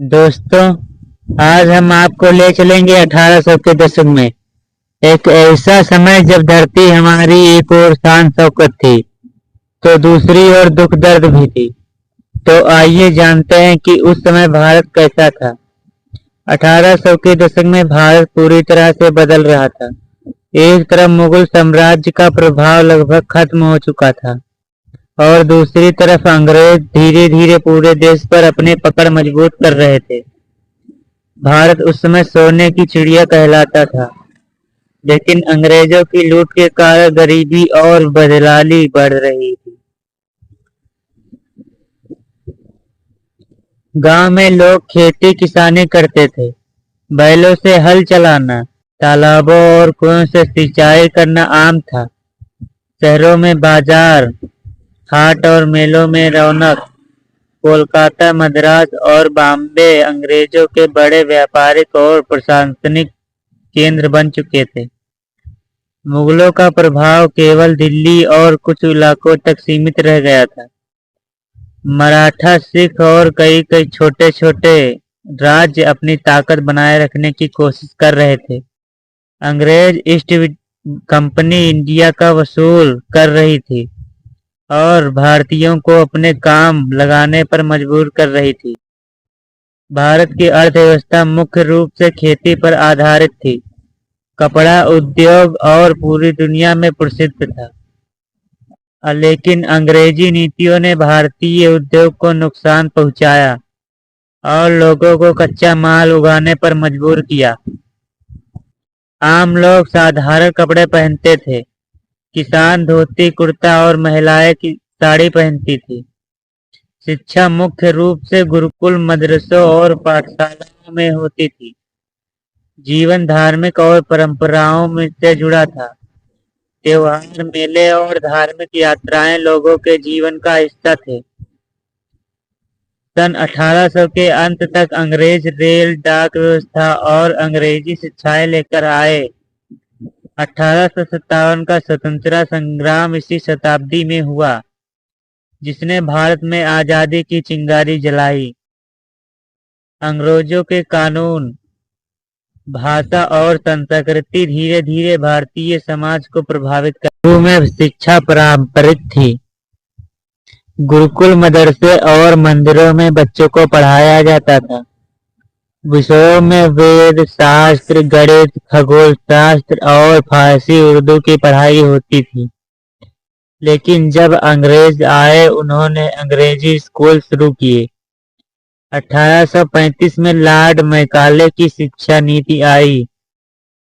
दोस्तों, आज हम आपको ले चलेंगे 1800 के दशक में। एक ऐसा समय जब धरती हमारी एक ओर शान शौकत थी तो दूसरी ओर दुख दर्द भी थी। तो आइए जानते हैं कि उस समय भारत कैसा था। 1800 के दशक में भारत पूरी तरह से बदल रहा था। एक तरफ मुगल साम्राज्य का प्रभाव लगभग खत्म हो चुका था और दूसरी तरफ अंग्रेज धीरे धीरे पूरे देश पर अपनी पकड़ मजबूत कर रहे थे। भारत उस समय सोने की चिड़िया कहलाता था, लेकिन अंग्रेजों की लूट के कारण गरीबी और बदहाली बढ़ रही थी। गांव में लोग खेती किसानी करते थे। बैलों से हल चलाना, तालाबों और कुओं से सिंचाई करना आम था। शहरों में बाजार, हाट और मेलों में रौनक। कोलकाता, मद्रास और बॉम्बे अंग्रेजों के बड़े व्यापारिक और प्रशासनिक केंद्र बन चुके थे। मुगलों का प्रभाव केवल दिल्ली और कुछ इलाकों तक सीमित रह गया था। मराठा, सिख और कई कई छोटे छोटे राज्य अपनी ताकत बनाए रखने की कोशिश कर रहे थे। अंग्रेज ईस्ट कंपनी इंडिया का वसूल कर रही थी और भारतीयों को अपने काम लगाने पर मजबूर कर रही थी। भारत की अर्थव्यवस्था मुख्य रूप से खेती पर आधारित थी। कपड़ा उद्योग और पूरी दुनिया में प्रसिद्ध था। लेकिन अंग्रेजी नीतियों ने भारतीय उद्योग को नुकसान पहुंचाया और लोगों को कच्चा माल उगाने पर मजबूर किया। आम लोग साधारण कपड़े पहनते थे। किसान धोती कुर्ता और महिलाएं की साड़ी पहनती थी। शिक्षा मुख्य रूप से गुरुकुल, मदरसों और पाठशालाओं में होती थी। जीवन धार्मिक और परंपराओं में से जुड़ा था। त्योहार, मेले और धार्मिक यात्राएं लोगों के जीवन का हिस्सा थे। सन 1800 के अंत तक अंग्रेज रेल, डाक व्यवस्था और अंग्रेजी शिक्षाएं लेकर आए। 1857 का स्वतंत्रता संग्राम इसी शताब्दी में हुआ, जिसने भारत में आजादी की चिंगारी जलाई। अंग्रेजों के कानून, भाषा और संस्कृति धीरे धीरे भारतीय समाज को प्रभावित कर। शुरू में शिक्षा पारंपरिक थी। गुरुकुल, मदरसे और मंदिरों में बच्चों को पढ़ाया जाता था। विषयों में वेद शास्त्र, गणित, खगोल शास्त्र और फारसी उर्दू की पढ़ाई होती थी। लेकिन जब अंग्रेज आए, उन्होंने अंग्रेजी स्कूल शुरू किए। 1835 में लॉर्ड मैकाले की शिक्षा नीति आई,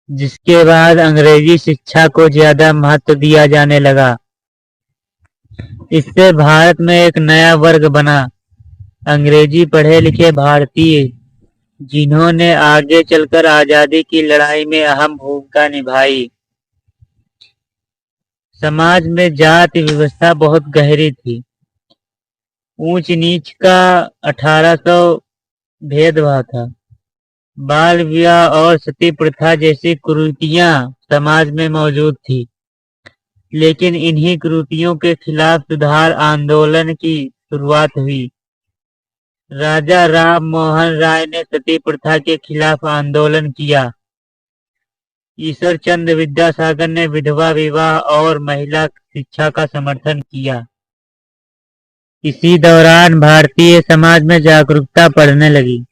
जिसके बाद अंग्रेजी शिक्षा को ज्यादा महत्व दिया जाने लगा। इससे भारत में एक नया वर्ग बना, अंग्रेजी पढ़े लिखे भारतीय, जिन्होंने आगे चलकर आजादी की लड़ाई में अहम भूमिका निभाई। समाज में जाति व्यवस्था बहुत गहरी थी। ऊंच नीच का 1800 भेदभाव था। बाल विवाह और सती प्रथा जैसी कुरीतियां समाज में मौजूद थी। लेकिन इन्हीं कुरीतियों के खिलाफ सुधार आंदोलन की शुरुआत हुई। राजा राम मोहन राय ने सती प्रथा के खिलाफ आंदोलन किया। ईश्वर चंद्र विद्यासागर ने विधवा विवाह और महिला शिक्षा का समर्थन किया। इसी दौरान भारतीय समाज में जागरूकता बढ़ने लगी।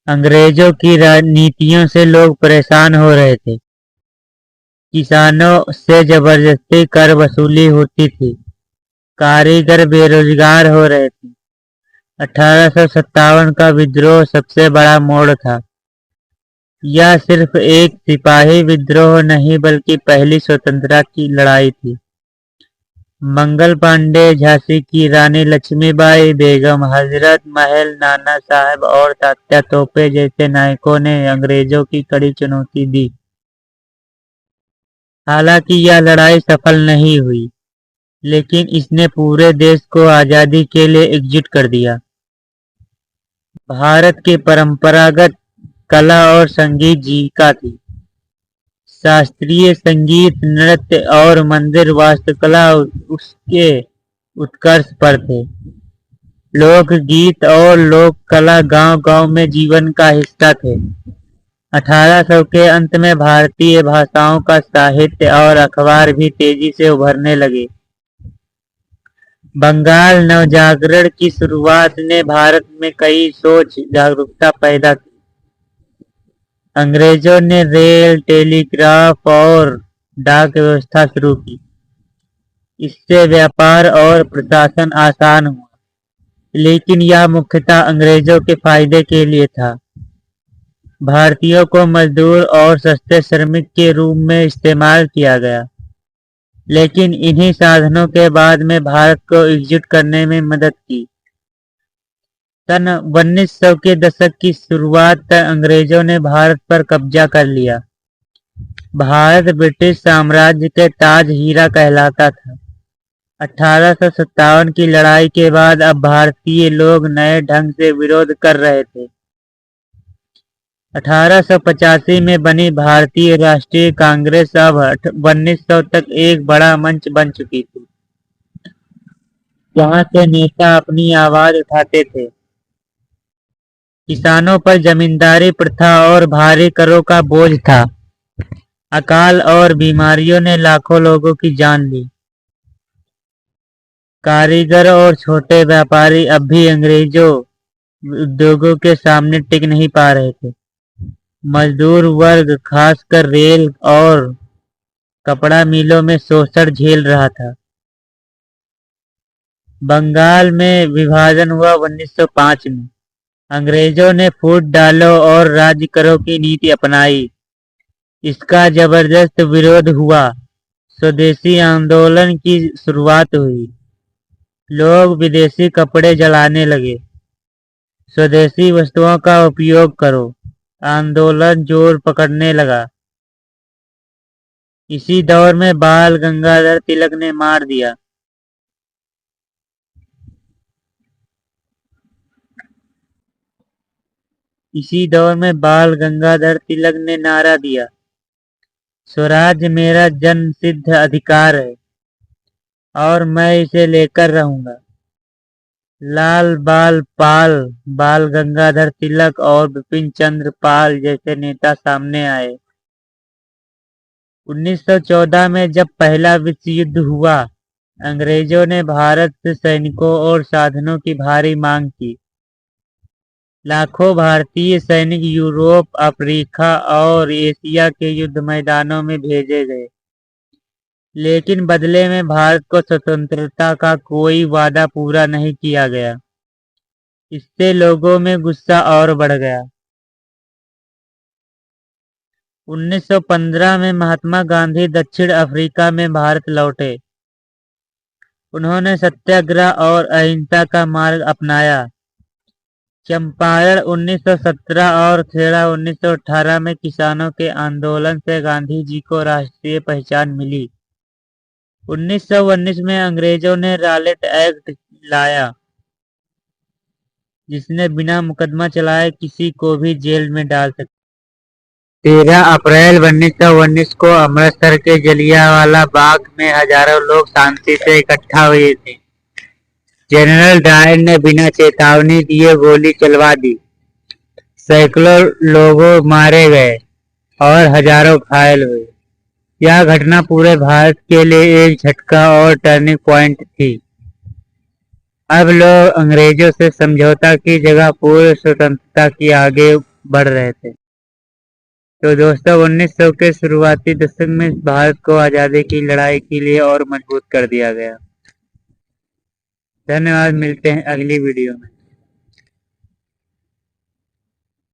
अंग्रेजों की नीतियों से लोग परेशान हो रहे थे। किसानों से जबरदस्ती कर वसूली होती थी। कारीगर बेरोजगार हो रहे थे। 1857 का विद्रोह सबसे बड़ा मोड़ था। यह सिर्फ एक सिपाही विद्रोह नहीं, बल्कि पहली स्वतंत्रता की लड़ाई थी। मंगल पांडे, झांसी की रानी लक्ष्मीबाई, बेगम हजरत महल, नाना साहब और तात्या तोपे जैसे नायकों ने अंग्रेजों की कड़ी चुनौती दी। हालांकि यह लड़ाई सफल नहीं हुई, लेकिन इसने पूरे देश को आजादी के लिए एकजुट कर दिया। भारत की परंपरागत कला और संगीत जीविका थी। शास्त्रीय संगीत, नृत्य और मंदिर वास्तुकला उसके उत्कर्ष पर थे। लोकगीत और लोक कला गांव-गांव में जीवन का हिस्सा थे। 1800 के अंत में भारतीय भाषाओं का साहित्य और अखबार भी तेजी से उभरने लगे। बंगाल नवजागरण की शुरुआत ने भारत में कई सोच जागरूकता पैदा की। अंग्रेजों ने रेल, टेलीग्राफ और डाक व्यवस्था शुरू की। इससे व्यापार और प्रशासन आसान हुआ, लेकिन यह मुख्यतः अंग्रेजों के फायदे के लिए था। भारतीयों को मजदूर और सस्ते श्रमिक के रूप में इस्तेमाल किया गया, लेकिन इन्हीं साधनों के बाद में भारत को एकजुट करने में मदद की। सन 1900 के दशक की शुरुआत तक अंग्रेजों ने भारत पर कब्जा कर लिया। भारत ब्रिटिश साम्राज्य के ताज हीरा कहलाता था। 1857 की लड़ाई के बाद अब भारतीय लोग नए ढंग से विरोध कर रहे थे। 1885 में बनी भारतीय राष्ट्रीय कांग्रेस अब 1900 तक एक बड़ा मंच बन चुकी थी, जहां से नेता अपनी आवाज उठाते थे। किसानों पर जमींदारी प्रथा और भारी करों का बोझ था। अकाल और बीमारियों ने लाखों लोगों की जान ली। कारीगर और छोटे व्यापारी अब भी अंग्रेजों उद्योगों के सामने टिक नहीं पा रहे थे। मजदूर वर्ग खासकर रेल और कपड़ा मिलों में शोषण झेल रहा था। बंगाल में विभाजन हुआ 1905 में। अंग्रेजों ने फूट डालो और राज्य करो की नीति अपनाई। इसका जबरदस्त विरोध हुआ। स्वदेशी आंदोलन की शुरुआत हुई। लोग विदेशी कपड़े जलाने लगे। स्वदेशी वस्तुओं का उपयोग करो। आंदोलन जोर पकड़ने लगा। इसी दौर में बाल गंगाधर तिलक ने मार दिया। इसी दौर में बाल गंगाधर तिलक ने नारा दिया, स्वराज मेरा जन्म सिद्ध अधिकार है और मैं इसे लेकर रहूंगा। लाल बाल पाल, बाल गंगाधर तिलक और बिपिन चंद्र पाल जैसे नेता सामने आए। 1914 में जब पहला विश्व युद्ध हुआ, अंग्रेजों ने भारत से सैनिकों और साधनों की भारी मांग की। लाखों भारतीय सैनिक यूरोप, अफ्रीका और एशिया के युद्ध मैदानों में भेजे गए, लेकिन बदले में भारत को स्वतंत्रता का कोई वादा पूरा नहीं किया गया। इससे लोगों में गुस्सा और बढ़ गया। 1915 में महात्मा गांधी दक्षिण अफ्रीका में भारत लौटे। उन्होंने सत्याग्रह और अहिंसा का मार्ग अपनाया। चंपारण 1917 और खेड़ा 1918 में किसानों के आंदोलन से गांधी जी को राष्ट्रीय पहचान मिली। 1919 में अंग्रेजों ने रॉलेट एक्ट लाया, जिसने बिना मुकदमा चलाए किसी को भी जेल में डाल सकता। 13 अप्रैल 1919 को अमृतसर के जलियांवाला बाग में हजारों लोग शांति से इकट्ठा हुए थे। जनरल डायर ने बिना चेतावनी दिए गोली चलवा दी। सैकड़ों लोगों मारे गए और हजारों घायल हुए। यह घटना पूरे भारत के लिए एक झटका और टर्निंग पॉइंट थी। अब लोग अंग्रेजों से समझौता की जगह पूर्ण स्वतंत्रता की आगे बढ़ रहे थे। तो दोस्तों, 1900 के शुरुआती दशक में भारत को आजादी की लड़ाई के लिए और मजबूत कर दिया गया। धन्यवाद। मिलते हैं अगली वीडियो में।